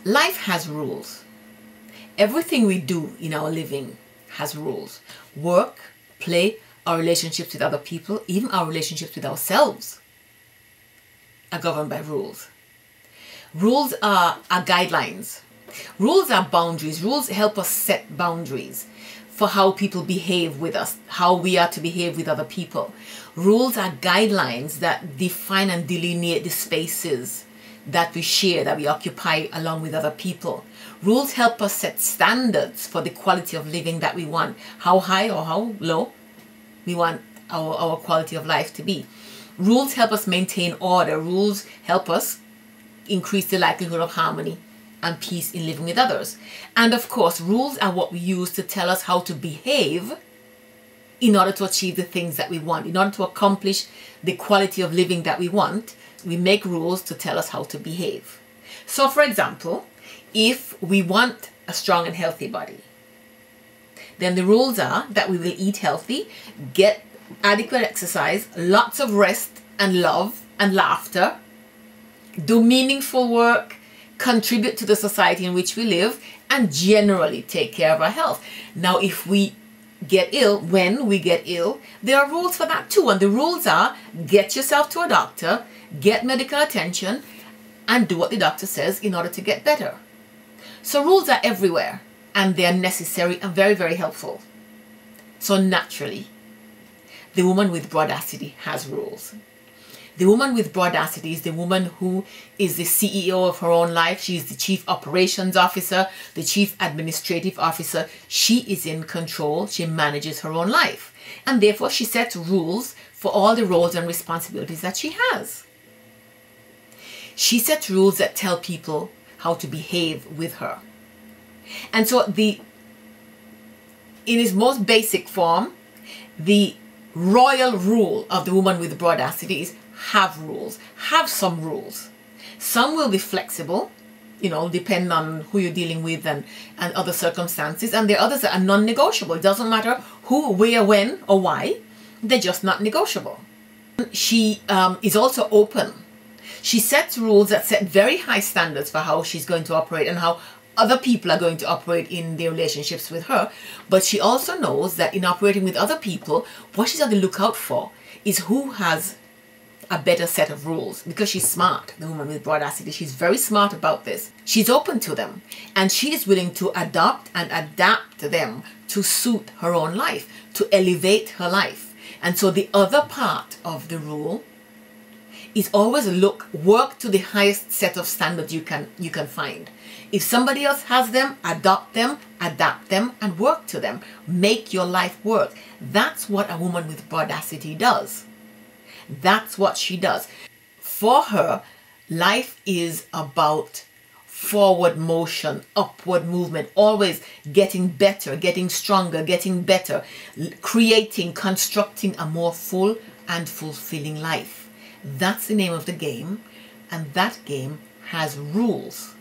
Life has rules. Everything we do in our living has rules. Work, play, our relationships with other people, even our relationships with ourselves are governed by rules. Rules are guidelines. Rules are boundaries. Rules help us set boundaries for how people behave with us, how we are to behave with other people. Rules are guidelines that define and delineate the spaces that we share, that we occupy along with other people. Rules help us set standards for the quality of living that we want, how high or how low we want our quality of life to be. Rules help us maintain order. Rules help us increase the likelihood of harmony and peace in living with others. And of course, rules are what we use to tell us how to behave in order to achieve the things that we want. In order to accomplish the quality of living that we want, we make rules to tell us how to behave. So for example, if we want a strong and healthy body, then the rules are that we will eat healthy, get adequate exercise, lots of rest and love and laughter, do meaningful work, contribute to the society in which we live, and generally take care of our health. Now, if we get ill, when we get ill, there are rules for that too. And the rules are: get yourself to a doctor, get medical attention, and do what the doctor says in order to get better. So rules are everywhere, and they are necessary and very, very helpful. So naturally, the woman with Broadacity has rules. The woman with Broadacity is the woman who is the CEO of her own life. She is the chief operations officer, the chief administrative officer. She is in control. She manages her own life. And therefore, she sets rules for all the roles and responsibilities that she has. She sets rules that tell people how to behave with her. And so in its most basic form, the royal rule of the woman with Broadacity is have rules. Have some rules. Some will be flexible, depending on who you're dealing with and other circumstances. And there are others that are non-negotiable. It doesn't matter who, where, when, or why. They're just not negotiable. She is also open. She sets rules that set very high standards for how she's going to operate and how other people are going to operate in their relationships with her. But she also knows that in operating with other people, what she's on the lookout for is who has a better set of rules, because she's smart. The woman with Broadacity, she's very smart about this. She's open to them, and she is willing to adopt and adapt them to suit her own life, to elevate her life. And so the other part of the rule is always work to the highest set of standards you can find. If somebody else has them, adopt them, adapt them, and work to them. Make your life work. That's what a woman with Broadacity does. That's what she does. For her, life is about forward motion, upward movement, always getting better, getting stronger, getting better, creating, constructing a more full and fulfilling life. That's the name of the game, and that game has rules.